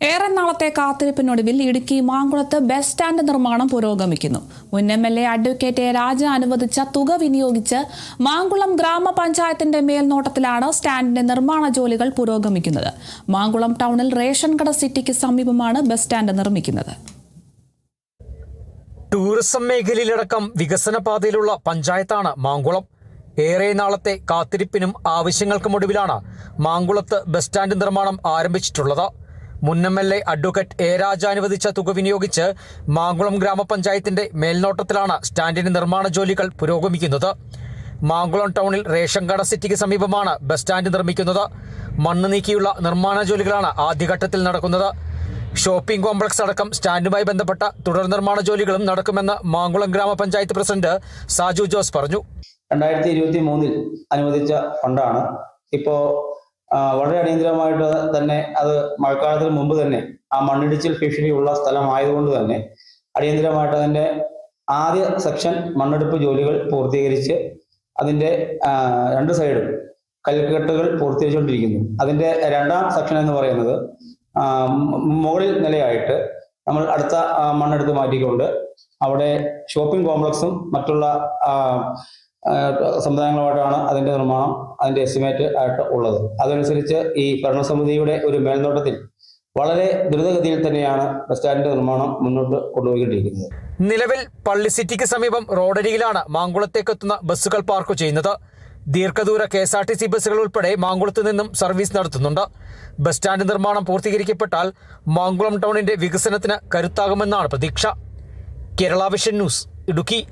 ഏറെ നാളത്തെ കാത്തിരിപ്പിനൊടുവിൽ Idukki മാങ്കുളത്ത് bus stand നിർമ്മാണം പുരോഗമിക്കുന്നു. മുൻ MLA അഡ്വക്കേറ്റ് എ രാജ അനുവദിച്ച തുക വിനിയോഗിച്ച് മാങ്കുളം ഗ്രാമപഞ്ചായത്തിന്റെ മേൽനോട്ടത്തിലാണ് സ്റ്റാൻഡിന്റെ നിർമ്മാണ ജോലികൾ പുരോഗമിക്കുന്നത്. മാങ്കുളം ടൗണിൽ റേഷൻ കട സിറ്റിക്ക് സമീപമാണ് ബസ് സ്റ്റാൻഡ് നിർമ്മിക്കുന്നത്. ടൂറിസം മേഖലയിലടക്കം വികസന പാതയിലുള്ള പഞ്ചായത്താണ് മാങ്കുളം. ഏറെ നാളത്തെ കാത്തിരിപ്പിനും ആവശ്യങ്ങൾക്കുമൊടുവിലാണ് മാങ്കുളത്ത് ബസ് സ്റ്റാൻഡ് നിർമ്മാണം ആരംഭിച്ചിട്ടുള്ളത്. മുൻ MLA അഡ്വക്കേറ്റ് എ രാജ അനുവദിച്ച തുക വിനിയോഗിച്ച് മാങ്കുളം ഗ്രാമപഞ്ചായത്തിന്റെ മേൽനോട്ടത്തിലാണ് സ്റ്റാൻഡിന്റെ നിർമ്മാണ ജോലികൾ പുരോഗമിക്കുന്നത്. മാങ്കുളം ടൗണിൽ റേഷൻ കട സിറ്റിക്ക് സമീപമാണ് ബസ് സ്റ്റാൻഡ് നിർമ്മിക്കുന്നത്. മണ്ണ് നീക്കിയുള്ള നിർമ്മാണ ജോലികളാണ് ആദ്യഘട്ടത്തിൽ നടക്കുന്നത്. ഷോപ്പിംഗ് കോംപ്ലക്സ് അടക്കം സ്റ്റാൻഡുമായി ബന്ധപ്പെട്ട തുടർ നിർമ്മാണ ജോലികളും നടക്കുമെന്ന് മാങ്കുളം ഗ്രാമപഞ്ചായത്ത് പ്രസിഡന്റ് സാജു ജോസ് പറഞ്ഞു. 2023 അനുവദിച്ച ഫണ്ടാണ്. ഇപ്പോൾ വളരെ അടിയന്തരമായിട്ട് തന്നെ അത് മഴക്കാലത്തിന് മുമ്പ് തന്നെ ആ മണ്ണിടിച്ചിൽ ഭീഷണിയുള്ള സ്ഥലമായതുകൊണ്ട് തന്നെ അടിയന്തരമായിട്ട് അതിൻ്റെ ആദ്യ സെക്ഷൻ മണ്ണെടുപ്പ് ജോലികൾ പൂർത്തീകരിച്ച് അതിൻ്റെ 2 സൈഡും കൽക്കെട്ടുകൾ പൂർത്തീകരിച്ചുകൊണ്ടിരിക്കുന്നു. അതിൻ്റെ രണ്ടാം സെക്ഷൻ എന്ന് പറയുന്നത് മുകളിൽ നിലയായിട്ട് നമ്മൾ അടുത്ത മണ്ണെടുത്ത് മാറ്റിക്കൊണ്ട് അവിടെ ഷോപ്പിംഗ് കോംപ്ലക്സും മറ്റുള്ള സംവിധാനങ്ങളുമായിട്ടാണ് അതിൻ്റെ നിർമ്മാണം, അതിൻ്റെ എസ്റ്റിമേറ്റ് ആയിട്ട് ഉള്ളത്. അതനുസരിച്ച് ഈ ഭരണസമിതിയുടെ ഒരു മേൽനോട്ടത്തിൽ വളരെ ദ്രുതഗതിയിൽ തന്നെയാണ് ബസ് സ്റ്റാൻഡിന്റെ നിർമ്മാണം മുന്നോട്ട് കൊണ്ടുപോയിക്കൊണ്ടിരിക്കുന്നത്. നിലവിൽ പള്ളി സിറ്റിക്ക് സമീപം റോഡരികിലാണ് മാങ്കുളത്തേക്ക് എത്തുന്ന ബസ്സുകൾ പാർക്ക് ചെയ്യുന്നത്. ദീർഘദൂര KSRTC ബസ്സുകൾ ഉൾപ്പെടെ മാങ്കുളത്ത് നിന്നും സർവീസ് നടത്തുന്നുണ്ട്. ബസ് സ്റ്റാൻഡ് നിർമ്മാണം പൂർത്തീകരിക്കപ്പെട്ടാൽ മാങ്കുളം ടൗണിന്റെ വികസനത്തിന് കരുത്താകുമെന്നാണ് പ്രതീക്ഷ. Kerala vision news, Idukki.